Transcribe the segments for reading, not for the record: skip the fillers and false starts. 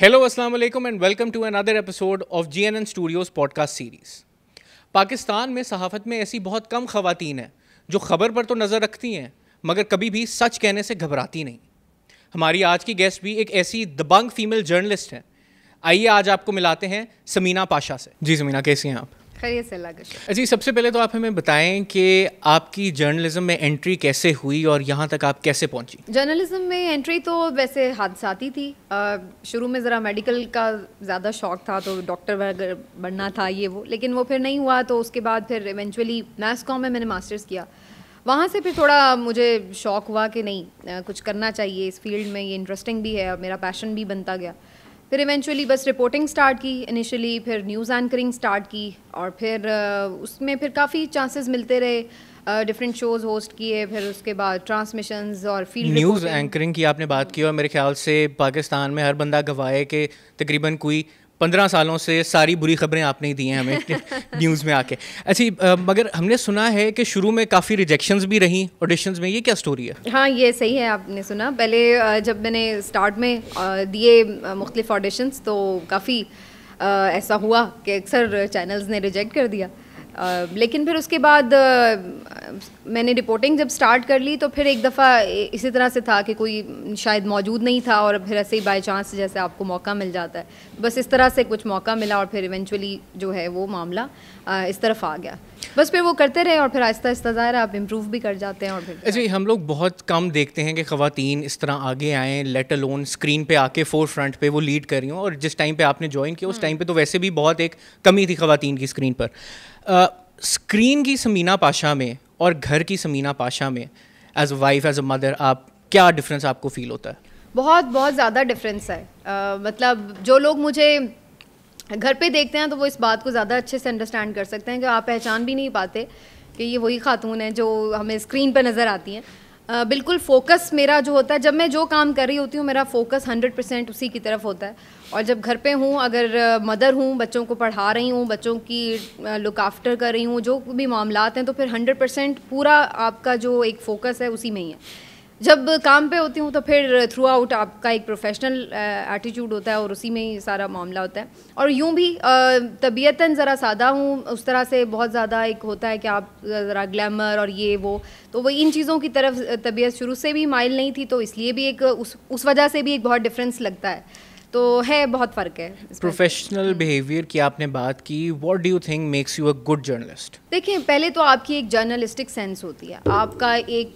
Hello, Assalamu alaikum and welcome to another episode of GNN Studios podcast series. Pakistan में सहाफ़त में ऐसी बहुत कम ख़वातीन हैं जो ख़बर पर तो नज़र रखती हैं मगर कभी भी सच कहने से घबराती नहीं। हमारी आज की गेस्ट भी एक ऐसी दबंग फीमेल जर्नलिस्ट हैं। आइए आज आपको मिलाते हैं समीना पाशा से। जी समीना, कैसी हैं आप? खैरियत से, अल्लाह का शुक्र। जी, सबसे पहले तो आप हमें बताएं कि आपकी जर्नलिज्म में एंट्री कैसे हुई और यहाँ तक आप कैसे पहुँची? जर्नलिज्म में एंट्री तो वैसे हादसाती थी। शुरू में ज़रा मेडिकल का ज़्यादा शौक था तो डॉक्टर वगैरह बनना था ये वो, लेकिन वो फिर नहीं हुआ। तो उसके बाद फिर इवेंचुअली मैथ्स कॉम में मैंने मास्टर्स किया। वहाँ से फिर थोड़ा मुझे शौक हुआ कि नहीं, कुछ करना चाहिए इस फील्ड में, ये इंटरेस्टिंग भी है और मेरा पैशन भी बनता गया। फिर इवेंचुअली बस रिपोर्टिंग स्टार्ट की इनिशियली, फिर न्यूज़ एंकरिंग स्टार्ट की और फिर उसमें फिर काफ़ी चांसेस मिलते रहे। डिफरेंट शोज़ होस्ट किए, फिर उसके बाद ट्रांसमिशंस और फील्ड न्यूज़ एंकरिंग की आपने बात की और मेरे ख्याल से पाकिस्तान में हर बंदा गवाह है कि तकरीबन कोई 15 सालों से सारी बुरी खबरें आपने ही दी हैं हमें न्यूज़ में आके। अच्छा, मगर हमने सुना है कि शुरू में काफ़ी रिजेक्शंस भी रहीं ऑडिशंस में, ये क्या स्टोरी है? हाँ, ये सही है, आपने सुना। पहले जब मैंने स्टार्ट में दिए मुख्तलिफ ऑडिशंस तो काफ़ी ऐसा हुआ कि अक्सर चैनल्स ने रिजेक्ट कर दिया। लेकिन फिर उसके बाद मैंने रिपोर्टिंग जब स्टार्ट कर ली तो फिर एक दफ़ा इसी तरह से था कि कोई शायद मौजूद नहीं था और फिर ऐसे ही बाय चांस जैसे आपको मौका मिल जाता है, बस इस तरह से कुछ मौका मिला और फिर इवेंचुअली जो है वो मामला इस तरफ आ गया। बस फिर वो करते रहे और फिर आहिस्ता आहिस्ता ज़ाहिर आप इम्प्रूव भी कर जाते हैं। और फिर अच्छा, हम लोग बहुत कम देखते हैं कि ख़वातीन इस तरह आगे आएँ, लेट अलोन स्क्रीन पे आके फोर फ्रंट पे वो लीड कर रही हूँ। और जिस टाइम पे आपने ज्वाइन किया उस टाइम पे तो वैसे भी बहुत एक कमी थी ख़वातीन की स्क्रीन पर। स्क्रीन की समीना पाशा में और घर की समीना पाशा में as a wife, as a mother, आप क्या डिफरेंस आपको फील होता है? बहुत बहुत ज़्यादा डिफरेंस है। मतलब जो लोग मुझे घर पे देखते हैं तो वो इस बात को ज़्यादा अच्छे से अंडरस्टैंड कर सकते हैं कि आप पहचान भी नहीं पाते कि ये वही खातून है जो हमें स्क्रीन पर नज़र आती हैं। बिल्कुल फोकस मेरा जो होता है, जब मैं जो काम कर रही होती हूँ मेरा फोकस 100% उसी की तरफ होता है। और जब घर पे हूँ, अगर मदर हूँ, बच्चों को पढ़ा रही हूँ, बच्चों की लुक आफ्टर कर रही हूँ, जो भी मामलात हैं, तो फिर 100% पूरा आपका जो एक फ़ोकस है उसी में ही है। जब काम पे होती हूँ तो फिर थ्रू आउट आपका एक प्रोफेशनल एटीट्यूड होता है और उसी में ही सारा मामला होता है। और यूँ भी तबीयतन ज़रा सादा हूँ, उस तरह से बहुत ज़्यादा एक होता है कि आप ज़रा ग्लैमर और ये वो, तो वो इन चीज़ों की तरफ तबीयत शुरू से भी माइल नहीं थी, तो इसलिए भी एक उस वजह से भी एक बहुत डिफरेंस लगता है। तो है, बहुत फ़र्क है। प्रोफेशनल बिहेवियर की आपने बात की, what do you think makes you a good journalist? देखिए, पहले तो आपकी एक जर्नलिस्टिक सेंस होती है, आपका एक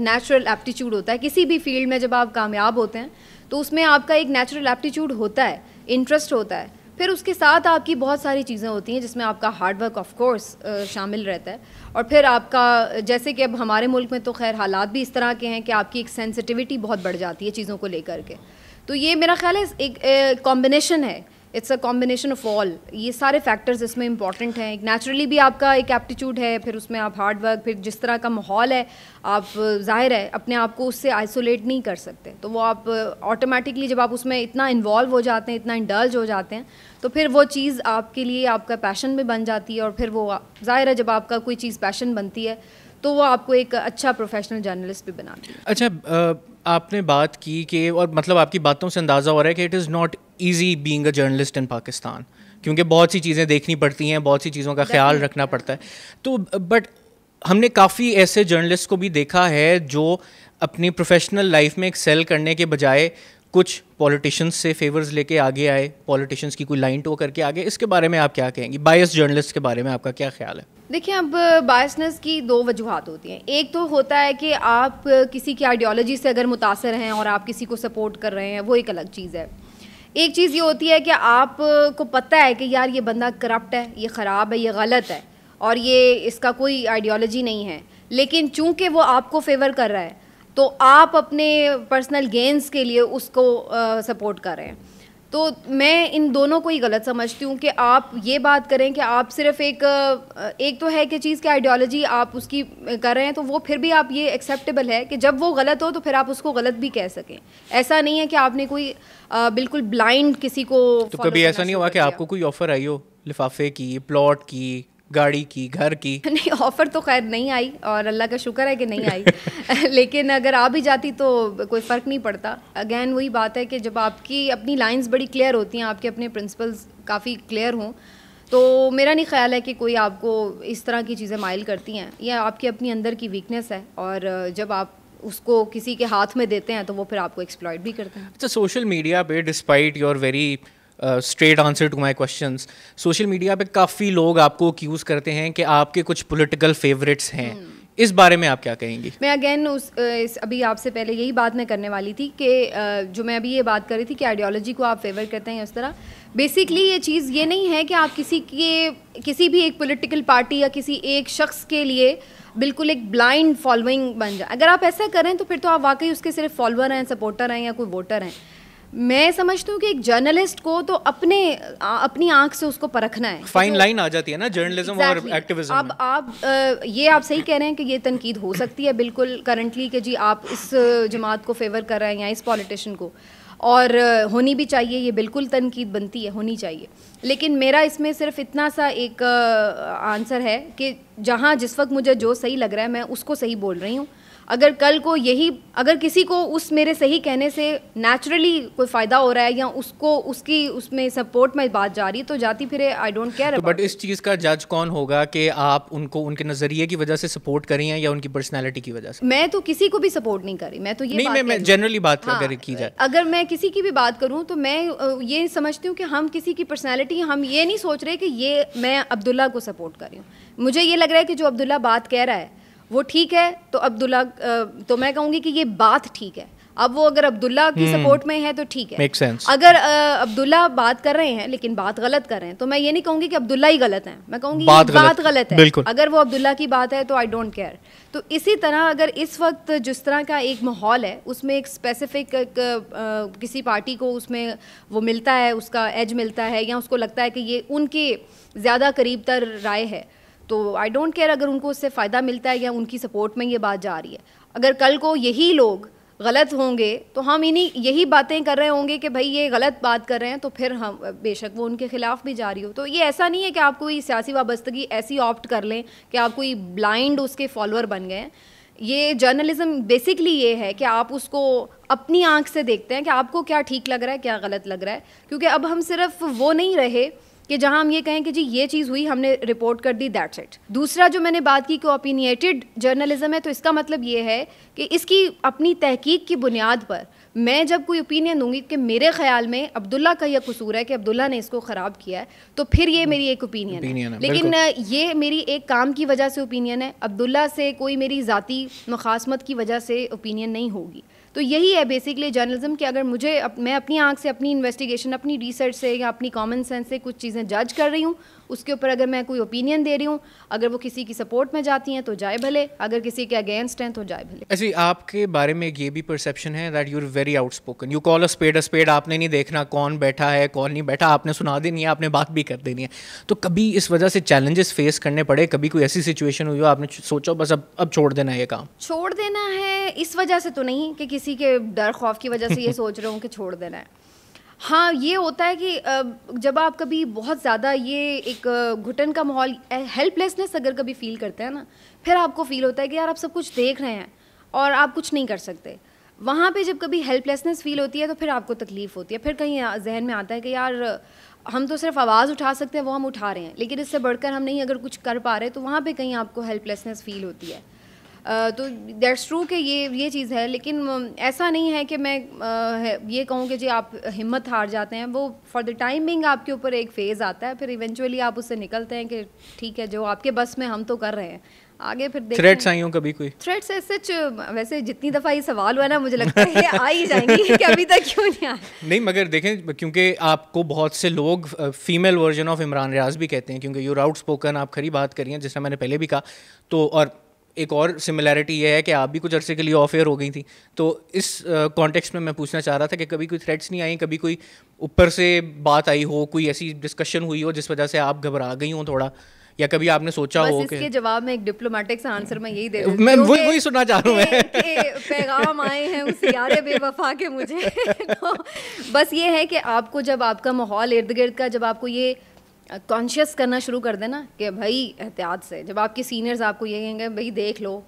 नेचुरल एप्टीट्यूड होता है। किसी भी फील्ड में जब आप कामयाब होते हैं तो उसमें आपका एक नेचुरल एप्टीट्यूड होता है, इंटरेस्ट होता है। फिर उसके साथ आपकी बहुत सारी चीज़ें होती हैं जिसमें आपका हार्ड वर्क ऑफ कोर्स शामिल रहता है। और फिर आपका, जैसे कि अब हमारे मुल्क में तो खैर हालात भी इस तरह के हैं कि आपकी एक सेंसिटिविटी बहुत बढ़ जाती है चीज़ों को लेकर के। तो ये मेरा ख्याल है एक कॉम्बिनेशन है, it's a combination of all. ये सारे फैक्टर्स इसमें इंपॉर्टेंट हैं। एक नेचुरली भी आपका एक एप्टीट्यूड है, फिर उसमें आप हार्ड वर्क, फिर जिस तरह का माहौल है, आप जाहिर है अपने आप को उससे आइसोलेट नहीं कर सकते। तो वो आप ऑटोमेटिकली जब आप उसमें इतना इन्वॉल्व हो जाते हैं, इतना इंडल्ज हो जाते हैं, तो फिर वो चीज़ आपके लिए आपका पैशन में बन जाती है। और फिर वो जाहिर है जब आपका कोई चीज़ पैशन बनती है तो वो आपको एक अच्छा प्रोफेशनल जर्नलिस्ट भी बनाती है। अच्छा, आपने बात की कि, और मतलब आपकी बातों से अंदाज़ा हो रहा है कि it is not easy being a journalist इन पाकिस्तान, क्योंकि बहुत सी चीज़ें देखनी पड़ती हैं, बहुत सी चीज़ों का ख्याल रखना पड़ता है। तो बट हमने काफ़ी ऐसे जर्नलिस्ट को भी देखा है जो अपनी प्रोफेशनल लाइफ में एक्सेल करने के बजाय कुछ पॉलिटिशियंस से फेवर्स लेके आगे आए, पॉलिटिशियंस की कोई लाइन टो करके आगे। इसके बारे में आप क्या कहेंगी? बायस जर्नलिस्ट के बारे में आपका क्या ख्याल है? देखिए, अब बायसनेस की दो वजूहात होती हैं। एक तो होता है कि आप किसी की आइडियोलॉजी से अगर मुतासर हैं और आप किसी को सपोर्ट कर रहे हैं, वो एक अलग चीज़ है। एक चीज़ ये होती है कि आप को पता है कि यार ये बंदा करप्ट है, ये ख़राब है, ये गलत है और ये इसका कोई आइडियोलॉजी नहीं है, लेकिन चूंकि वो आपको फेवर कर रहा है तो आप अपने पर्सनल गेन्स के लिए उसको सपोर्ट कर रहे हैं। तो मैं इन दोनों को ही गलत समझती हूँ कि आप ये बात करें कि आप सिर्फ एक तो है कि चीज़ की आइडियोलॉजी आप उसकी कर रहे हैं, तो वो फिर भी आप ये एक्सेप्टेबल है कि जब वो गलत हो तो फिर आप उसको गलत भी कह सकें। ऐसा नहीं है कि आपने कोई बिल्कुल ब्लाइंड किसी को। तो कभी ऐसा नहीं हुआ कि आपको कोई ऑफर आई हो लिफाफे की, प्लॉट की, गाड़ी की, घर की? नहीं, ऑफ़र तो खैर नहीं आई और अल्लाह का शुक्र है कि नहीं आई लेकिन अगर आ भी जाती तो कोई फ़र्क नहीं पड़ता। अगेन वही बात है कि जब आपकी अपनी लाइंस बड़ी क्लियर होती हैं, आपके अपने प्रिंसिपल्स काफ़ी क्लियर हों, तो मेरा नहीं ख्याल है कि कोई आपको इस तरह की चीज़ें माइल करती हैं। यह आपके अपनी अंदर की वीकनेस है और जब आप उसको किसी के हाथ में देते हैं तो वो फिर आपको एक्सप्लॉइट भी करते हैं। अच्छा, सोशल मीडिया पे despite your very straight answer to my questions, social media पे काफ़ी लोग आपको एक्यूज़ करते हैं कि आपके कुछ पॉलिटिकल फेवरेट्स हैं। इस बारे में आप क्या कहेंगी? मैं अगेन अभी आपसे पहले यही बात मैं करने वाली थी कि जो मैं अभी ये बात कर रही थी कि आइडियोलॉजी को आप फेवर करते हैं उस तरह। बेसिकली ये चीज़ ये नहीं है कि आप किसी भी एक पॉलिटिकल पार्टी या किसी एक शख्स के लिए बिल्कुल एक ब्लाइंड फॉलोइंग बन जाए। अगर आप ऐसा करें तो फिर तो आप वाकई उसके सिर्फ फॉलोअर हैं, सपोर्टर हैं या कोई वोटर हैं। मैं समझती हूँ कि एक जर्नलिस्ट को तो अपनी आंख से उसको परखना है। फाइन लाइन आ जाती है ना जर्नलिज्म और एक्टिविज्म। अब आप ये आप सही कह रहे हैं कि ये तनकीद हो सकती है बिल्कुल करंटली कि जी आप इस जमात को फेवर कर रहे हैं या इस पॉलिटिशियन को, और होनी भी चाहिए, ये बिल्कुल तनकीद बनती है, होनी चाहिए। लेकिन मेरा इसमें सिर्फ इतना सा एक आंसर है कि जहाँ जिस वक्त मुझे जो सही लग रहा है मैं उसको सही बोल रही हूँ। अगर कल को अगर किसी को उस मेरे सही कहने से नेचुरली कोई फ़ायदा हो रहा है या उसमें सपोर्ट में बात जा रही है तो जाती फिरे, आई डोंट केयर। बट इस चीज़ का जज कौन होगा कि आप उनको उनके नज़रिए की वजह से सपोर्ट करी हैं या उनकी पर्सनैलिटी की वजह से? मैं तो किसी को भी सपोर्ट नहीं करी, मैं तो ये नहीं, मैं जनरली बात अगर की जाए, अगर मैं किसी की भी बात करूं तो मैं ये समझती हूँ कि हम किसी की पर्सनैलिटी, हम ये नहीं सोच रहे कि मैं अब्दुल्ला को सपोर्ट कर रही हूँ। मुझे ये लग रहा है कि जो अब्दुल्ला बात कह रहा है वो ठीक है तो अब्दुल्ला तो मैं कहूँगी कि ये बात ठीक है। अब वो अगर अब्दुल्ला की सपोर्ट में है तो ठीक है। Makes sense. अगर अब्दुल्ला बात कर रहे हैं लेकिन बात गलत कर रहे हैं तो मैं ये नहीं कहूँगी कि अब्दुल्ला ही गलत है, मैं कहूँगी बात गलत है। अगर वो अब्दुल्ला की बात है तो आई डोंट केयर। तो इसी तरह अगर इस वक्त जिस तरह का एक माहौल है उसमें एक स्पेसिफिक किसी पार्टी को उसमें वो मिलता है, उसका एज मिलता है या उसको लगता है कि ये उनके ज़्यादा करीब तर राय है, तो आई डोंट केयर अगर उनको उससे फ़ायदा मिलता है या उनकी सपोर्ट में ये बात जा रही है। अगर कल को यही लोग गलत होंगे तो हम यही बातें कर रहे होंगे कि भाई ये गलत बात कर रहे हैं, तो फिर हम बेशक वो उनके खिलाफ भी जारी हो। तो ये ऐसा नहीं है कि आप कोई सियासी वाबस्तगी ऐसी ऑप्ट कर लें कि आप कोई ब्लाइंड उसके फॉलोअर बन गए हैं। ये जर्नलिज्म बेसिकली ये है कि आप उसको अपनी आंख से देखते हैं कि आपको क्या ठीक लग रहा है, क्या गलत लग रहा है। क्योंकि अब हम सिर्फ वो नहीं रहे कि जहां हम ये कहें कि जी ये चीज़ हुई, हमने रिपोर्ट कर दी, दैट्स इट। दूसरा जो मैंने बात की कि ओपिनिएटेड जर्नलिज्म है, तो इसका मतलब ये है कि इसकी अपनी तहकीक की बुनियाद पर मैं जब कोई ओपिनियन दूंगी कि मेरे ख्याल में अब्दुल्ला का यह कसूर है कि अब्दुल्ला ने इसको ख़राब किया है, तो फिर ये मेरी एक ओपिनियन है। लेकिन ये मेरी एक काम की वजह से ओपिनियन है, अब्दुल्ला से कोई मेरी ज़ाती मुखासमत की वजह से ओपिनियन नहीं होगी। तो यही है बेसिकली जर्नलिज्म कि अगर मैं अपनी आंख से, अपनी इन्वेस्टिगेशन, अपनी रिसर्च से या अपनी कॉमन सेंस से कुछ चीज़ें जज कर रही हूँ, उसके ऊपर अगर मैं कोई ओपिनियन दे रही हूँ, अगर वो किसी की सपोर्ट में जाती हैं तो जाए भले, अगर किसी के अगेंस्ट हैं तो जाए भले। ऐसे आपके बारे में ये भी परसेप्शन है that you are very outspoken, you call a spade, आपने नहीं देखना कौन बैठा है कौन नहीं बैठा, आपने सुना देनी है, आपने बात भी कर देनी है। तो कभी इस वजह से चैलेंजेस फेस करने पड़े? कभी कोई ऐसी सिचुएशन हुई हो आपने सोचा बस अब छोड़ देना है ये काम? छोड़ देना है इस वजह से तो नहीं कि किसी के डर खौफ की वजह से ये सोच रहा हूँ कि छोड़ देना है। हाँ, ये होता है कि जब आप कभी बहुत ज़्यादा ये एक घुटन का माहौल, हेल्पलेसनेस अगर कभी फील करते हैं ना, फिर आपको फील होता है कि यार आप सब कुछ देख रहे हैं और आप कुछ नहीं कर सकते। वहाँ पे जब कभी हेल्पलेसनेस फील होती है तो फिर आपको तकलीफ़ होती है। फिर कहीं जहन में आता है कि यार हम तो सिर्फ आवाज़ उठा सकते हैं, वो हम उठा रहे हैं, लेकिन इससे बढ़कर हम नहीं अगर कुछ कर पा रहे, तो वहाँ पे कहीं आपको हेल्पलेसनेस फील होती है। तो दैट्स ट्रू कि ये चीज़ है। लेकिन ऐसा नहीं है कि मैं ये कहूँ कि जी आप हिम्मत हार जाते हैं। वो फॉर द टाइम बिंग आपके ऊपर एक फ़ेज़ आता है, फिर इवेंचुअली आप उससे निकलते हैं कि ठीक है जो आपके बस में हम तो कर रहे हैं, आगे फिर देखते हैं। थ्रेट्स आई हो कभी कोई? थ्रेट्स सच वैसे जितनी दफ़ा ये सवाल हुआ ना, मुझे लगता है ये आ ही जाएंगी कि अभी तक क्यों नहीं आया। नहीं, मगर देखें क्योंकि आपको बहुत से लोग female version of Imran Riaz भी कहते हैं, क्योंकि यूर आउटस्पोकन, आप खरी बात करिए जिसमें मैंने पहले भी कहा। तो और एक और सिमिलैरिटी ये है कि आप भी कुछ अरसे के लिए ऑफ एयर हो गई थी। तो इस कॉन्टेक्स्ट में मैं पूछना चाह रहा था कि कभी कोई थ्रेट्स नहीं आई, कभी कोई ऊपर से बात आई हो, कोई ऐसी डिस्कशन हुई हो जिस वजह से आप घबरा गई हो थोड़ा, या कभी आपने सोचा हो कि इसके जवाब में एक डिप्लोमेटिक सा आंसर मैं यही दे देती हूँ, मैं वही सुनना चाह रहा हूँ मैं पैगाम आए हैं उस यारे बेवफा के मुझे। तो बस ये है कि आपको जब आपका माहौल इर्द गिर्द का, जब आपको ये कॉन्शियस करना शुरू कर देना कि भाई एहतियात से, जब आपके सीनियर्स आपको ये कहेंगे भाई देख लो,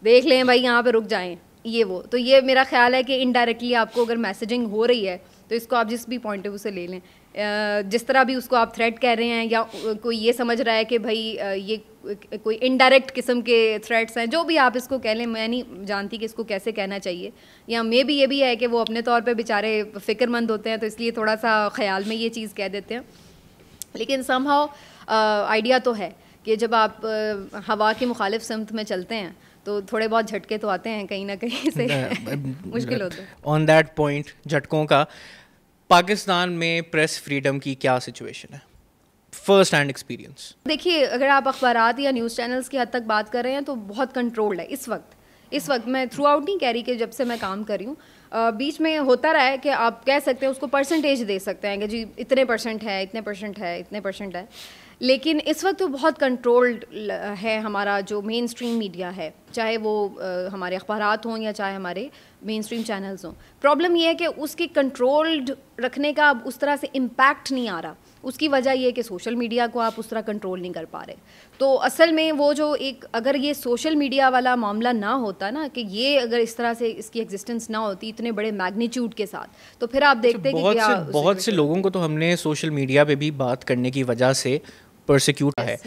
देख लें भाई, यहाँ पे रुक जाएं, ये वो, तो ये मेरा ख्याल है कि इनडायरेक्टली आपको अगर मैसेजिंग हो रही है तो इसको आप जिस भी पॉइंट ऑफ व्यू से ले लें, जिस तरह भी उसको आप थ्रेट कह रहे हैं या कोई ये समझ रहा है कि भाई ये कोई इनडायरेक्ट किस्म के थ्रेट्स हैं, जो भी आप इसको कह लें, मैं नहीं जानती कि इसको कैसे कहना चाहिए, या मे भी ये भी है कि वो अपने तौर पे बेचारे फ़िक्रमंद होते हैं तो इसलिए थोड़ा सा ख्याल में ये चीज़ कह देते हैं। लेकिन समहाउ आइडिया तो है कि जब आप हवा की मुखालिफ सिमत में चलते हैं तो थोड़े बहुत झटके तो आते हैं कहीं ना कहीं से मुश्किल होता है। ऑन दैट पॉइंट झटकों का, पाकिस्तान में प्रेस फ्रीडम की क्या सिचुएशन है, फर्स्ट हैंड एक्सपीरियंस? देखिए, अगर आप अखबारात या न्यूज़ चैनल्स की हद तक बात कर रहे हैं तो बहुत कंट्रोल्ड है इस वक्त मैं थ्रू आउट नहीं कह रही कि जब से मैं काम कर रही हूँ, बीच में होता रहा है कि आप कह सकते हैं, उसको परसेंटेज दे सकते हैं कि जी इतने परसेंट है, इतने परसेंट है, इतने परसेंट है, लेकिन इस वक्त तो बहुत कंट्रोल्ड है हमारा जो मेन स्ट्रीम मीडिया है, चाहे वो हमारे अखबारात हों या चाहे हमारे मेन स्ट्रीम चैनल्स हों। प्रॉब्लम ये है कि उसके कंट्रोल्ड रखने का अब उस तरह से इम्पैक्ट नहीं आ रहा। उसकी वजह ये है कि सोशल मीडिया को आप उस तरह कंट्रोल नहीं कर पा रहे। तो असल में वो जो एक, अगर ये सोशल मीडिया वाला मामला ना होता ना, कि ये अगर इस तरह से इसकी एग्जिस्टेंस ना होती इतने बड़े मैग्नीट्यूड के साथ, तो फिर आप देखते कि बहुत से लोगों को तो हमने सोशल मीडिया पे भी बात करने की वजह से परसिक्यूट है।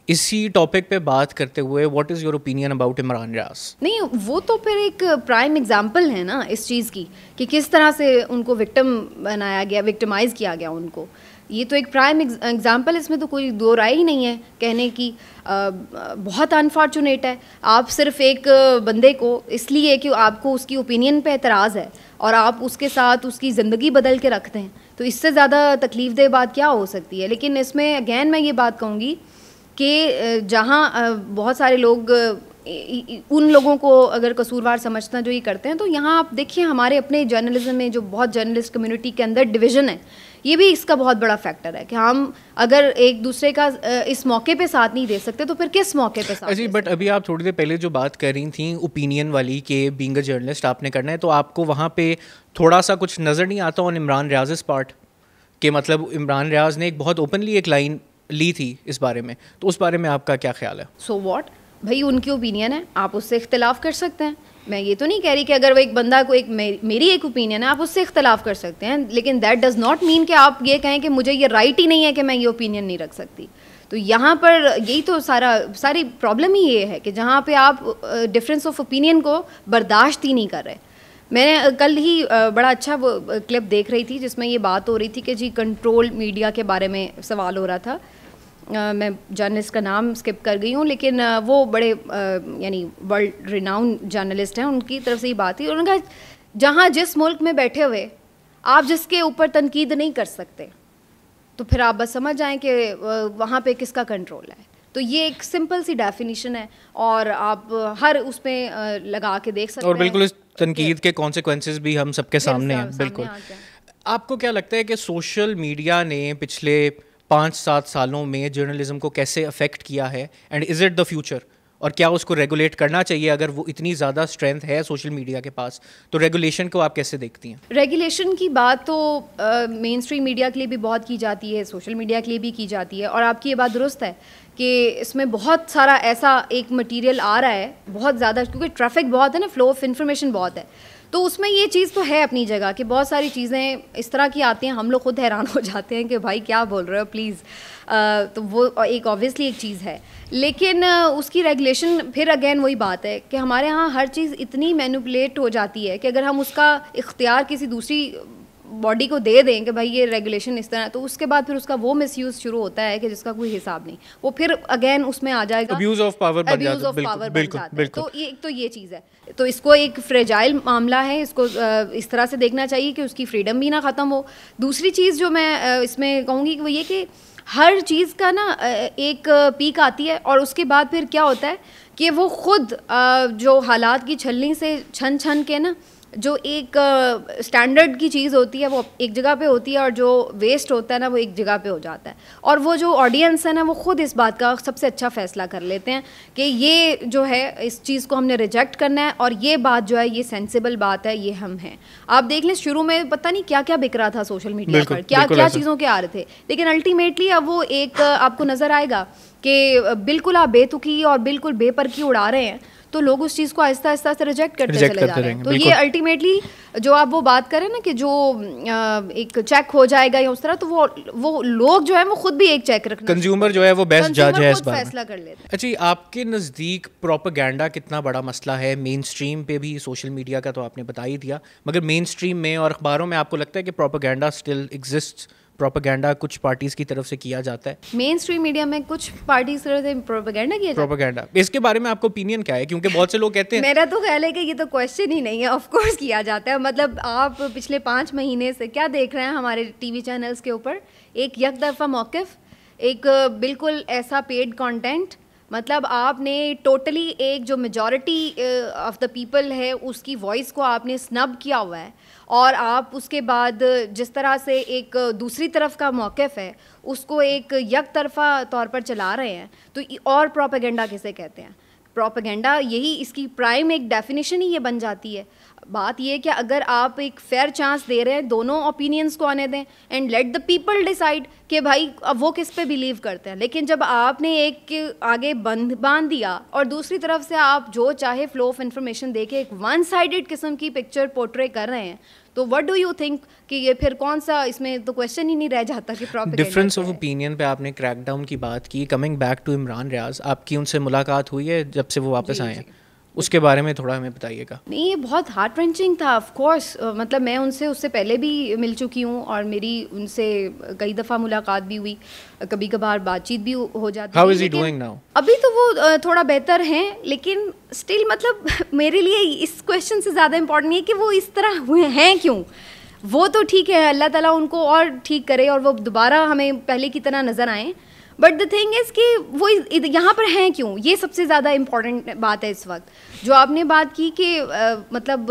इसी टॉपिक पे बात करते हुए, what is your opinion about Imran Riaz? नहीं, वो तो फिर एक प्राइम एग्जांपल है ना इस चीज़ की कि किस तरह से उनको विक्टिम बनाया गया, विक्टिमाइज़ किया गया उनको। ये तो एक प्राइम एग्जांपल, इसमें तो कोई दो राय ही नहीं है कहने की। बहुत अनफॉर्चुनेट है, आप सिर्फ एक बंदे को इसलिए कि आपको उसकी ओपिनियन पे एतराज़ है और आप उसके साथ उसकी ज़िंदगी बदल के रखते हैं, तो इससे ज़्यादा तकलीफ़ दे बात क्या हो सकती है। लेकिन इसमें अगेन मैं ये बात कहूँगी कि जहाँ बहुत सारे लोग उन लोगों को अगर कसूरवार समझना जो ये करते हैं, तो यहाँ आप देखिए हमारे अपने जर्नलिज्म में जो बहुत जर्नलिस्ट कम्युनिटी के अंदर डिवीज़न है, ये भी इसका बहुत बड़ा फैक्टर है कि हम अगर एक दूसरे का इस मौके पे साथ नहीं दे सकते तो फिर किस मौके पे साथ? जी, बट अभी आप थोड़ी देर पहले जो बात कर रही थी ओपिनियन वाली कि बीइंग अ जर्नलिस्ट आपने करना है, तो आपको वहाँ पे थोड़ा सा कुछ नज़र नहीं आता ऑन इमरान रियाज़ पार्ट के? मतलब इमरान रियाज़ ने एक बहुत ओपनली एक लाइन ली थी इस बारे में, तो उस बारे में आपका क्या ख्याल है? सो व्हाट भाई, उनकी ओपिनियन है, आप उससे इख्तिलाफ कर सकते हैं। मैं ये तो नहीं कह रही कि अगर वो एक बंदा को एक मेरी एक ओपिनियन है, आप उससे इख्तिलाफ कर सकते हैं, लेकिन दैट डज़ नॉट मीन कि आप ये कहें कि मुझे ये राइट ही नहीं है कि मैं ये ओपिनियन नहीं रख सकती। तो यहाँ पर यही तो सारी प्रॉब्लम ही ये है कि जहाँ पे आप डिफरेंस ऑफ ओपिनियन को बर्दाश्त ही नहीं कर रहे। मैंने कल ही बड़ा अच्छा वो क्लिप देख रही थी जिसमें ये बात हो रही थी कि जी कंट्रोल मीडिया के बारे में सवाल हो रहा था। मैं जर्नलिस्ट का नाम स्किप कर गई हूँ, लेकिन वो बड़े यानी वर्ल्ड रिनाउंड जर्नलिस्ट हैं, उनकी तरफ से ये बात थी। उन्होंने कहा जहाँ जिस मुल्क में बैठे हुए आप जिसके ऊपर तनकीद नहीं कर सकते, तो फिर आप बस समझ जाएं कि वहाँ पे किसका कंट्रोल है। तो ये एक सिंपल सी डेफिनेशन है और आप हर उसमें लगा के देख सकते हैं। और बिल्कुल इस तनकीद के कॉन्सिक्वेंसेस भी हम सबके सामने हैं। बिल्कुल। आपको क्या लगता है कि सोशल मीडिया ने पिछले 5-7 सालों में जर्नलिज्म को कैसे अफेक्ट किया है, and is it the future? और क्या उसको रेगुलेट करना चाहिए? अगर वो इतनी ज़्यादा स्ट्रेंथ है सोशल मीडिया के पास, तो रेगुलेशन को आप कैसे देखती हैं? रेगुलेशन की बात तो मेन स्ट्रीम मीडिया के लिए भी बहुत की जाती है, सोशल मीडिया के लिए भी की जाती है, और आपकी ये बात दुरुस्त है कि इसमें बहुत सारा ऐसा एक मटेरियल आ रहा है, बहुत ज़्यादा, क्योंकि ट्रैफिक बहुत है ना, फ्लो ऑफ इन्फॉर्मेशन बहुत है, तो उसमें ये चीज़ तो है अपनी जगह कि बहुत सारी चीज़ें इस तरह की आती हैं, हम लोग खुद हैरान हो जाते हैं कि भाई क्या बोल रहे हो प्लीज़। तो वो एक ऑब्वियसली एक चीज़ है, लेकिन उसकी रेगुलेशन फिर अगेन वही बात है कि हमारे यहाँ हर चीज़ इतनी मैनिपुलेट हो जाती है कि अगर हम उसका इख्तियार किसी दूसरी बॉडी को दे दें कि भाई ये रेगुलेशन इस तरह, तो उसके बाद फिर उसका वो मिसयूज़ शुरू होता है कि जिसका कोई हिसाब नहीं, वो फिर अगेन उसमें आ जाएगा अब्यूज़ ऑफ पावर बन जाता है। तो ये चीज़ है, तो इसको एक फ्रेजाइल मामला है, इसको इस तरह से देखना चाहिए कि उसकी फ्रीडम भी ना ख़त्म हो। दूसरी चीज़ जो मैं इसमें कहूँगी वो ये कि हर चीज़ का ना एक पीक आती है और उसके बाद फिर क्या होता है कि वो खुद जो हालात की छलनी से छन छन के ना जो एक स्टैंडर्ड की चीज़ होती है वो एक जगह पे होती है, और जो वेस्ट होता है ना वो एक जगह पे हो जाता है। और वो जो ऑडियंस है ना वो खुद इस बात का सबसे अच्छा फैसला कर लेते हैं कि ये जो है इस चीज़ को हमने रिजेक्ट करना है, और ये बात जो है ये सेंसिबल बात है, ये हम हैं। आप देख लें शुरू में पता नहीं क्या क्या बिक रहा था सोशल मीडिया पर, क्या क्या चीज़ों के आ रहे थे, लेकिन अल्टीमेटली अब वो एक आपको नज़र आएगा कि बिल्कुल आप बेतुकी और बिल्कुल बेपरखी उड़ा रहे हैं, तो लोग उस चीज़ को आहिस्ता आहिस्ता से रिजेक्ट करते चले जा रहे हैं। तो ये अल्टीमेटली जो आप वो बात करें ना कि जो एक चेक हो जाएगा या उस तरह, तो वो लोग जो है वो खुद भी एक चेक रखना, कंज्यूमर जो है वो बेस्ट जज है इस बारे में, फैसला कर लेते हैं। अच्छा, आपके नज़दीक प्रोपेगेंडा कितना बड़ा मसला है? मेन स्ट्रीम पे भी, सोशल मीडिया का तो आपने बता ही दिया, मगर मेन स्ट्रीम में और अखबारों में आपको लगता है कि प्रोपेगेंडा स्टिल एग्जिस्ट? प्रोपेगेंडा कुछ पार्टीज की तरफ से किया जाता है, मेन स्ट्रीम मीडिया में कुछ पार्टीज की तरफ से प्रोपेगेंडा किया जाता है। प्रोपेगेंडा, इसके बारे में आपको ओपिनियन क्या है? क्योंकि बहुत से लोग कहते हैं मेरा तो ख्याल है कि ये तो क्वेश्चन ही नहीं है, ऑफ कोर्स किया जाता है। मतलब आप पिछले 5 महीने से क्या देख रहे हैं हमारे टीवी चैनल्स के ऊपर? एक यकतरफा मौक़िफ़, एक बिल्कुल ऐसा पेड कंटेंट, मतलब आपने टोटली एक जो मेजॉरिटी ऑफ द पीपल है उसकी वॉइस को आपने स्नब किया हुआ है, और आप उसके बाद जिस तरह से एक दूसरी तरफ का मौक़िफ़ है उसको एक यकतरफा तौर पर चला रहे हैं। तो और प्रोपेगेंडा किसे कहते हैं? प्रोपेगेंडा यही, इसकी प्राइम एक डेफिनेशन ही ये बन जाती है। बात ये कि अगर आप एक फेयर चांस दे रहे हैं, दोनों ओपिनियंस को आने दें and let the people decide कि भाई अब वो किस पे बिलीव करते हैं। लेकिन जब आपने एक के आगे बांध दिया और दूसरी तरफ से आप जो चाहे फ्लो ऑफ इंफॉर्मेशन देके एक वन साइडेड किस्म की पिक्चर पोर्ट्रे कर रहे हैं, तो व्हाट डू यू थिंक कि ये फिर कौन सा, इसमें तो क्वेश्चन ही नहीं रह जाता कि प्रोपेगेंडा। डिफरेंस ऑफ ओपिनियन पे आपने क्रैकडाउन की बात की, coming back to Imran Riaz, आपकी उनसे मुलाकात हुई है जब से वो वापस आए हैं? उसके बारे में थोड़ा हमें बताइएगा। नहीं, ये बहुत हार्ट रेंचिंग था ऑफ कोर्स। मतलब मैं उनसे उससे पहले भी मिल चुकी हूँ और मेरी उनसे कई दफ़ा मुलाकात भी हुई, कभी कभार बातचीत भी हो जाती है। How is he doing now? अभी तो वो थोड़ा बेहतर हैं, लेकिन स्टिल मतलब मेरे लिए इस क्वेश्चन से ज़्यादा इम्पोर्टेंट नहीं है कि वो इस तरह हुए हैं क्यों। वो तो ठीक है, अल्लाह ताला उनको और ठीक करे और वो दोबारा हमें पहले की तरह नज़र आएँ। बट द थिंग इज़ कि वो यहाँ पर हैं क्यों, ये सबसे ज़्यादा इम्पॉर्टेंट बात है इस वक्त। जो आपने बात की कि मतलब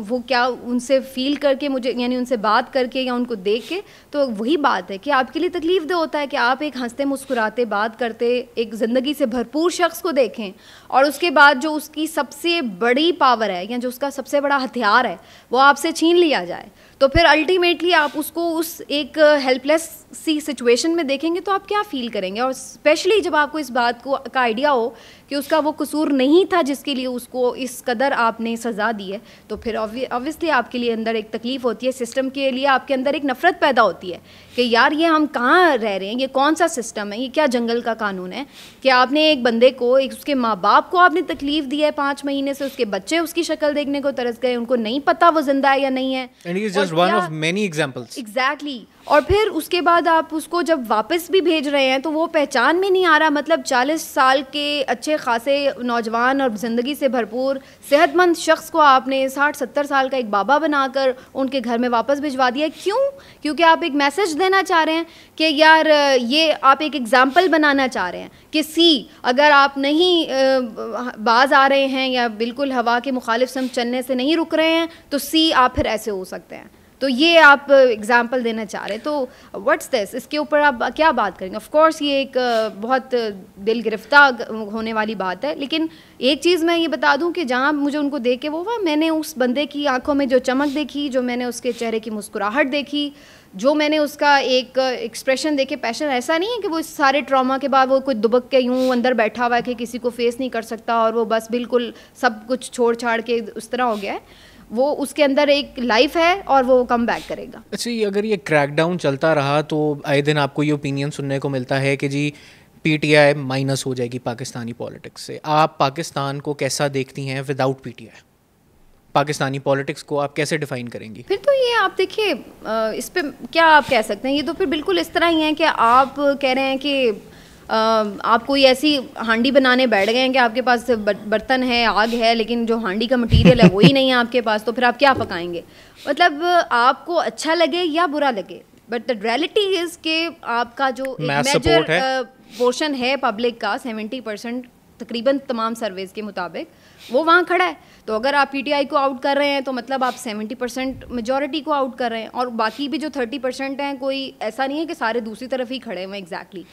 वो क्या उनसे फील करके मुझे, यानी उनसे बात करके या उनको देख के, तो वही बात है कि आपके लिए तकलीफ़ दे होता है कि आप एक हंसते मुस्कुराते बात करते एक ज़िंदगी से भरपूर शख्स को देखें, और उसके बाद जो उसकी सबसे बड़ी पावर है या जो उसका सबसे बड़ा हथियार है वो आपसे छीन लिया जाए। तो फिर अल्टीमेटली आप उसको उस एक हेल्पलेस सी सिचुएशन में देखेंगे तो आप क्या फ़ील करेंगे। और स्पेशली जब आपको इस बात को का आइडिया हो कि उसका वो कसूर नहीं था जिसके लिए उसको इस कदर आपने सज़ा दी है, तो फिर ऑब्वियसली आपके लिए अंदर एक तकलीफ़ होती है, सिस्टम के लिए आपके अंदर एक नफ़रत पैदा होती है कि यार ये हम कहाँ रह रहे हैं, ये कौन सा सिस्टम है, ये क्या जंगल का कानून है कि आपने एक बंदे को, एक उसके माँ बाप को आपने तकलीफ़ दी है 5 महीने से, उसके बच्चे उसकी शक्ल देखने को तरस गए, उनको नहीं पता वो जिंदा है या नहीं है। one of many examples. Exactly. और फिर उसके बाद आप उसको जब वापस भी भेज रहे हैं तो वो पहचान में नहीं आ रहा। मतलब 40 साल के अच्छे खासे नौजवान और ज़िंदगी से भरपूर सेहतमंद शख्स को आपने 60-70 साल का एक बाबा बनाकर उनके घर में वापस भिजवा दिया। क्यों? क्योंकि आप एक मैसेज देना चाह रहे हैं कि यार ये आप एक एग्ज़ाम्पल बनाना चाह रहे हैं कि अगर आप नहीं बाज आ रहे हैं या बिल्कुल हवा के मुखालिफ सम चलने से नहीं रुक रहे हैं तो आप फिर ऐसे हो सकते हैं। तो ये आप एग्जाम्पल देना चाह रहे हैं। तो व्हाट्स दिस, इसके ऊपर आप क्या बात करेंगे? ऑफ कोर्स ये एक बहुत दिल गिरफ्तार होने वाली बात है, लेकिन एक चीज़ मैं ये बता दूं कि जहाँ मुझे उनको देख के वो हुआ, मैंने उस बंदे की आंखों में जो चमक देखी, जो मैंने उसके चेहरे की मुस्कुराहट देखी, जो मैंने उसका एक एक्सप्रेशन देखे, पैशन, ऐसा नहीं है कि वो इस सारे ट्रॉमा के बाद वो कुछ दुबक के यूँ अंदर बैठा हुआ है कि किसी को फेस नहीं कर सकता और वो बस बिल्कुल सब कुछ छोड़ छाड़ के उस तरह हो गया है। वो उसके अंदर एक लाइफ है और वो कम बैक करेगा। अच्छा, अगर ये क्रैकडाउन चलता रहा तो आए दिन आपको ये ओपिनियन सुनने को मिलता है कि जी पीटीआई माइनस हो जाएगी पाकिस्तानी पॉलिटिक्स से। आप पाकिस्तान को कैसा देखती हैं विदाउट पीटीआई? पाकिस्तानी पॉलिटिक्स को आप कैसे डिफाइन करेंगी? फिर तो ये आप देखिए, इस पे क्या आप कह सकते हैं, ये तो फिर बिल्कुल इस तरह ही है कि आप कह रहे हैं कि आप कोई ऐसी हांडी बनाने बैठ गए हैं कि आपके पास बर्तन है, आग है, लेकिन जो हांडी का मटेरियल है वही नहीं है आपके पास, तो फिर आप क्या पकाएंगे? मतलब आपको अच्छा लगे या बुरा लगे, बट द रियलिटी इज़ कि आपका जो मेजर पोर्शन है पब्लिक का 70% तकरीबन तमाम सर्वेज के मुताबिक वो वहाँ खड़ा है। तो अगर आप पीटीआई को आउट कर रहे हैं तो मतलब आप 70% मेजॉरिटी को आउट कर रहे हैं, और बाकी भी जो 30% हैं कोई ऐसा नहीं है कि सारे दूसरी तरफ ही खड़े हुए एग्जैक्टली।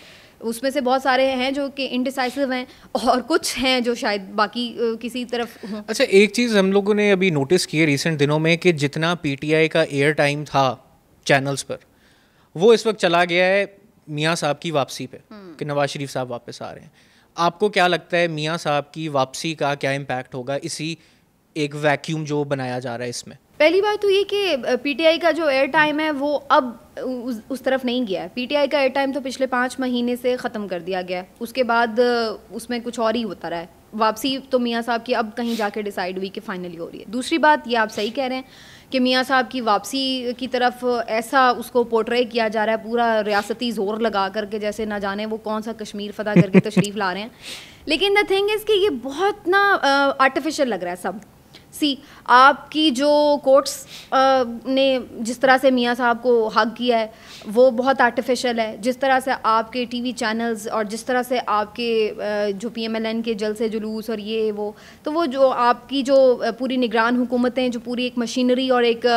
उसमें से बहुत सारे हैं जो कि इनडिसाइसिव हैं और कुछ हैं जो शायद बाकी किसी तरफ हों। अच्छा, एक चीज़ हम लोगों ने अभी नोटिस की है रिसेंट दिनों में कि जितना पीटीआई का एयर टाइम था चैनल्स पर, वो इस वक्त चला गया है मियाँ साहब की वापसी पे कि नवाज शरीफ साहब वापस आ रहे हैं। आपको क्या लगता है मियाँ साहब की वापसी का क्या इम्पैक्ट होगा इसी एक वैक्यूम जो बनाया जा रहा है इसमें? पहली बात तो ये कि पीटीआई का जो एयर टाइम है वो अब उस तरफ नहीं गया है। पीटीआई का एयर टाइम तो पिछले 5 महीने से ख़त्म कर दिया गया है, उसके बाद उसमें कुछ और ही होता रहा है। वापसी तो मियाँ साहब की अब कहीं जाके डिसाइड हुई कि फाइनली हो रही है। दूसरी बात ये आप सही कह रहे हैं कि मियाँ साहब की वापसी की तरफ ऐसा उसको पोर्ट्रे किया जा रहा है पूरा रियासती ज़ोर लगा करके, जैसे ना जाने वो कौन सा कश्मीर फतह करके तशरीफ़ ला रहे हैं। लेकिन द थिंग इज़ कि ये बहुत ना आर्टिफिशियल लग रहा है सब। आपकी जो कोर्ट्स ने जिस तरह से मियाँ साहब को हक किया है वो बहुत आर्टिफिशियल है। जिस तरह से आपके टीवी चैनल्स और जिस तरह से आपके जो पीएमएलएन के जलसे जुलूस और ये वो, तो वो जो आपकी जो पूरी निगरान हुकूमतें जो पूरी एक मशीनरी और एक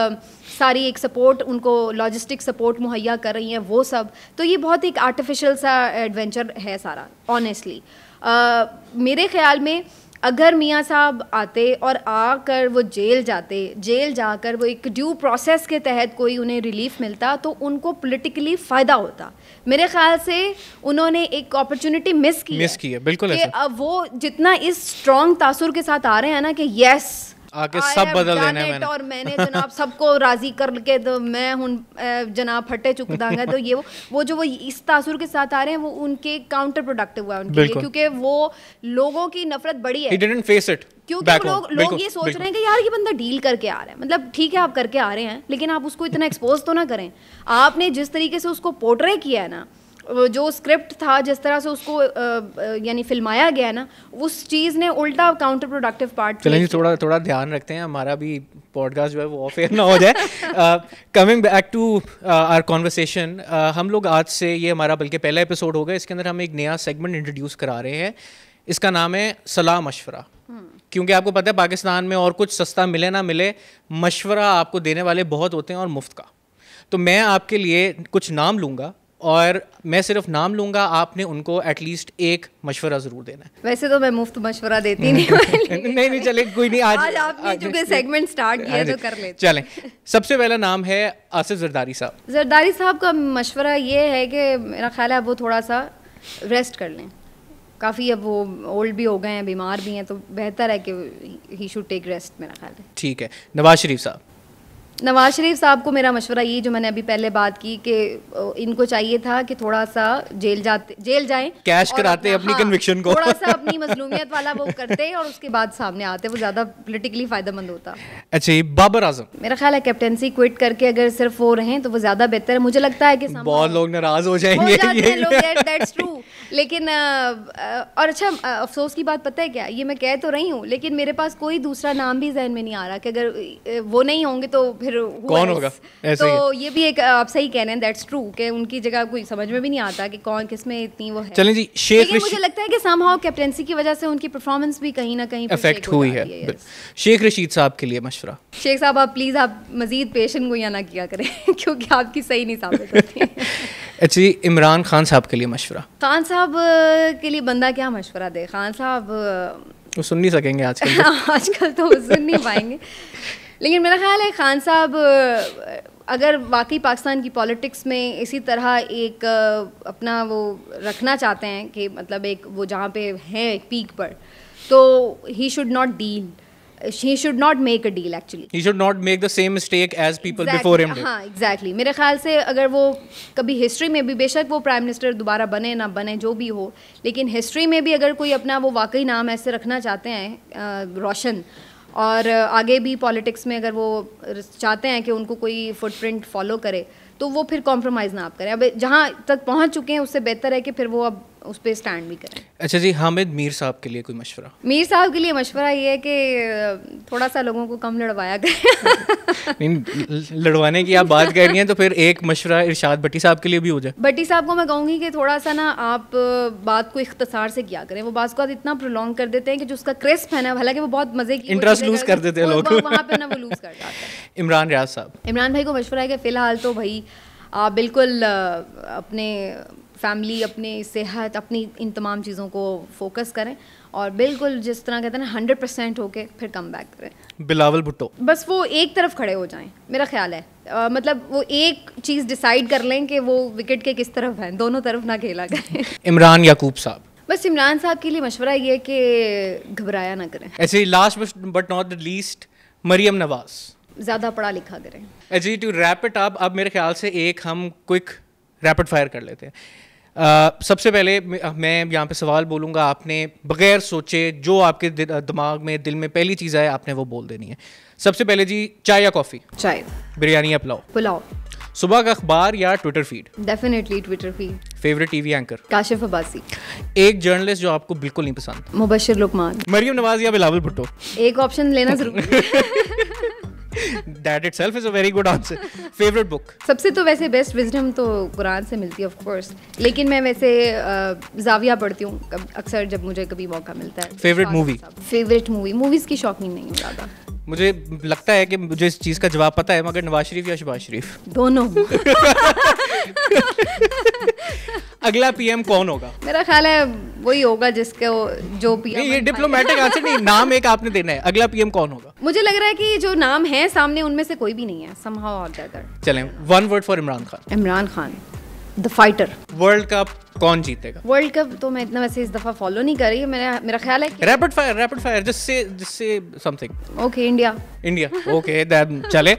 सारी एक सपोर्ट उनको लॉजिस्टिक सपोर्ट मुहैया कर रही हैं वो सब, तो ये बहुत एक आर्टिफिशियल सा एडवेंचर है सारा ऑनेस्टली। मेरे ख़्याल में अगर मियाँ साहब आते और आकर वो जेल जाते, जेल जाकर वो एक ड्यू प्रोसेस के तहत कोई उन्हें रिलीफ मिलता तो उनको पॉलिटिकली फ़ायदा होता। मेरे ख्याल से उन्होंने एक अपॉर्चुनिटी मिस की है बिल्कुल। कि अब वो जितना इस स्ट्रॉन्ग तासुर के साथ आ रहे हैं ना कि यस आके सब बदल देना है और मैंने जनाब सबको राजी करके तो मैं हुन जनाब फटे चुक दांगा। तो ये वो जो वो इस तासुर के साथ आ रहे हैं वो उनके काउंटर प्रोडक्टिव हुआ उनके लिए, क्योंकि वो लोगों की नफरत बड़ी है। He didn't face it. क्योंकि लोग ये सोच रहे हैं कि यार ये बंदा डील करके आ रहा है, मतलब ठीक है आप करके आ रहे हैं लेकिन आप उसको इतना एक्सपोज तो ना करें। आपने जिस तरीके से उसको पोर्ट्रे किया है ना, जो स्क्रिप्ट था जिस तरह से उसको यानी फिल्माया गया ना, उस चीज़ ने उल्टा काउंटर प्रोडक्टिव पार्ट। चलिए थोड़ा ध्यान रखते हैं, हमारा भी पॉडकास्ट जो है वो ऑफ एयर ना हो जाए। Coming back to our conversation, हम लोग आज से ये हमारा बल्कि पहला एपिसोड होगा, इसके अंदर हम एक नया सेगमेंट इंट्रोड्यूस करा रहे हैं। इसका नाम है सलाह मशवरा। क्योंकि आपको पता है पाकिस्तान में और कुछ सस्ता मिले ना मिले, मशवरा आपको देने वाले बहुत होते हैं और मुफ्त का। तो मैं आपके लिए कुछ नाम लूँगा और मैं सिर्फ नाम लूंगा, आपने उनको एटलीस्ट एक मशवरा जरूर देना है। वैसे तो मैं मुफ्त मशवरा देती नहीं नहीं चले कोई नहीं, आज आपने चूंकि सेगमेंट स्टार्ट किया तो कर लेते। चलें, सबसे पहला नाम है आसिफ जरदारी साहब। जरदारी साहब का मशवरा ये है कि मेरा ख्याल है वो थोड़ा सा रेस्ट कर लें। काफ़ी अब वो ओल्ड भी हो गए हैं, बीमार भी हैं, तो बेहतर है कि ही शुड टेक रेस्ट मेरा ख्याल है। ठीक है, नवाज शरीफ साहब। नवाज शरीफ साहब को मेरा मशवरा ये जो मैंने अभी पहले बात की कि इनको चाहिए था कि थोड़ा सा जेल जाएं, कैश कराते अपनी कन्विक्शन को, थोड़ा सा अपनी मजलूमियत वाला वो करते और उसके बाद सामने आते, वो ज़्यादा पॉलिटिकली फ़ायदेमंद होता। अच्छा, ये बाबर आजम। मेरा ख्याल है कैप्टेंसी क्विट करके अगर सिर्फ वो रहें तो वो ज़्यादा बेहतर है। मुझे लगता है कि बहुत लोग नाराज हो जाएंगे, दैट्स ट्रू। लेकिन और अच्छा अफसोस की बात पता है क्या, ये मैं कह तो रही हूँ लेकिन मेरे पास कोई दूसरा नाम भी जहन में नहीं आ रहा कि अगर वो नहीं होंगे तो फिर कौन होगा। तो ये भी एक आप सही कह रहे हैं, दैट्स ट्रू कि उनकी जगह कोई समझ में भी नहीं आता कि कौन किसमें इतनी वो है। चलें जी, शेख लेकिन मुझे लगता है कि समहाउ कैप्टेंसी की वजह से उनकी परफॉर्मेंस भी कहीं ना कहीं इफेक्ट हुई है। शेख रशीद साहब के लिए मशवरा। शेख साहब आप प्लीज़ आप मजीद पेशेंट गोया ना किया करें क्योंकि आपकी सही नहीं साबित होती। अच्छा, इमरान खान साहब के लिए मशवरा। खान साहब के लिए बंदा क्या मशवरा दे, खान साहब वो सुन नहीं सकेंगे आजकल। आजकल तो वो सुन नहीं पाएंगे। लेकिन मेरा ख्याल है खान साहब अगर वाकई पाकिस्तान की पॉलिटिक्स में इसी तरह एक अपना वो रखना चाहते हैं कि मतलब एक वो जहाँ पे हैं पीक पर, तो he should not deal, he should not make a deal actually. He should not make the same mistake as people before him did. हाँ exactly. मेरे ख्याल से अगर वो कभी हिस्ट्री में भी, बेशक वो प्राइम मिनिस्टर दोबारा बने ना बने जो भी हो, लेकिन हिस्ट्री में भी अगर कोई अपना वो वाकई नाम ऐसे रखना चाहते हैं रोशन, और आगे भी पॉलिटिक्स में अगर वो चाहते हैं कि उनको कोई फुटप्रिंट फॉलो करे, तो वो फिर कॉम्प्रोमाइज़ ना आप करें। अब जहाँ तक पहुँच चुके हैं उससे बेहतर है कि फिर वो अब उस पर स्टैंड भी करें। अच्छा जी, हामिद मीर साहब के लिए कोई मशवरा? मीर साहब के लिए मशवरा ये है कि थोड़ा सा लोगों को कम लड़वाया करें। नहीं, लड़वाने की आप बात कर रही हैं तो फिर एक मशवरा इरशाद भट्टी साहब के लिए भी हो जाए। भट्टी साहब को मैं कहूँगी कि थोड़ा सा ना आप बात को इख्तिसार से किया करें। वो बात को इतना प्रोलॉन्ग कर देते हैं कि जो उसका क्रिस्प है ना, हालांकि वो बहुत मजे की इंटरेस्ट लूज कर देते हैं लोग, वहाँ पे ना वो लूज कर जाता है। इमरान रियाज साहब? इमरान भाई को मशवरा है कि फ़िलहाल तो भाई आप बिल्कुल अपने फैमिली, अपनी सेहत, अपनी इन तमाम चीज़ों को फोकस करें और बिल्कुल जिस तरह कहते हैं ना 100% होके फिर कम बैक करें। बिलावल भुट्टो? बस वो एक तरफ खड़े हो जाएं, मेरा ख्याल है। मतलब वो एक चीज़ डिसाइड कर लें कि वो विकेट के किस तरफ है, दोनों तरफ ना खेला करें। इमरान याकूब साहब? बस इमरान साहब के लिए मशवरा ये है कि घबराया ना करें। ऐसे ही last but not the least, Maryam Nawaz? ज़्यादा पढ़ा लिखा करें। जी, टू रैप इट अप, अब मेरे ख्याल से एक हम क्विक रैपिड फायर कर लेते हैं। सबसे पहले मैं यहाँ पे सवाल बोलूँगा, आपने बगैर सोचे जो आपके दिमाग में, दिल में पहली चीज़ आए आपने वो बोल देनी है। सबसे पहले जी, चाय या कॉफ़ी? चाय। बिरयानी या पुलाव? पुलाव। सुबह का अखबार या Twitter feed? Definitely Twitter feed. Favourite TV anchor? Kashif Abbasi. एक जर्नलिस्ट जो आपको बिल्कुल नहीं पसंद? मुबशिर लुकमान। मरियम नवाज या बिलावल भुट्टो? एक ऑप्शन लेना जरूरी है। That itself is a very good answer. Favorite book? सबसे तो वैसे बेस्ट विजडम तो कुरान से मिलती है ऑफ कोर्स, लेकिन मैं वैसे जाविया पढ़ती हूँ अक्सर जब मुझे कभी मौका मिलता है। Favourite movie? फेवरेट मूवीज़ की शौकीन नहीं हूँ ज़्यादा। मुझे लगता है कि मुझे इस चीज़ का जवाब पता है, मगर नवाज शरीफ या शहबाज शरीफ? दोनों। अगला पीएम कौन होगा? मेरा ख्याल है वही होगा जिसके जो पीएम। नहीं, ये डिप्लोमेटिक आंसर नहीं, नाम एक आपने देना है। अगला पीएम कौन होगा? मुझे लग रहा है कि जो नाम है सामने उनमें से कोई भी नहीं है somehow or the other। चलें, one word for Imran Khan. Imran Khan, the fighter. World cup कौन जीतेगा? वर्ल्ड कप तो मैं इतना वैसे इस दफा फॉलो नहीं कर रही, मेरा ख्याल है कि रैपिड फायर जिससे something. Okay, India. Okay, that चले।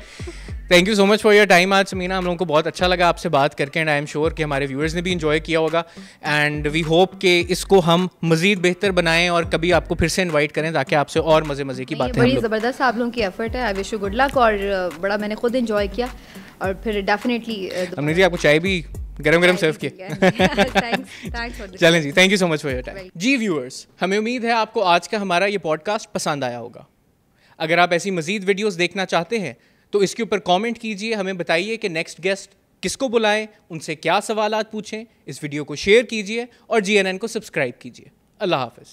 Thank you so much for your time आज समीना, हम लोगों को बहुत अच्छा लगा आपसे बात करके, एंड आई एम श्योर कि हमारे व्यूअर्स ने भी इंजॉय किया होगा, एंड वी होप कि इसको हम मज़ीद बेहतर बनाएं और कभी आपको फिर से इनवाइट करें ताकि आपसे और मज़े की बातें। बड़ी ज़बरदस्त आप लोगों की एफर्ट है, I wish you good luck, और बड़ा मैंने खुद इंजॉय किया और फिर डेफिनेटली हमने जी आपको चाय भी गरम सर्व किया। चलें जी, thank you so much for your time. जी व्यूअर्स, हमें उम्मीद है आपको आज का हमारा ये पॉडकास्ट पसंद आया होगा। अगर आप ऐसी मज़ीद वीडियोस देखना चाहते हैं तो इसके ऊपर कमेंट कीजिए, हमें बताइए कि नेक्स्ट गेस्ट किसको बुलाएं, उनसे क्या सवालात पूछें। इस वीडियो को शेयर कीजिए और GNN को सब्सक्राइब कीजिए। अल्लाह हाफ़िज़।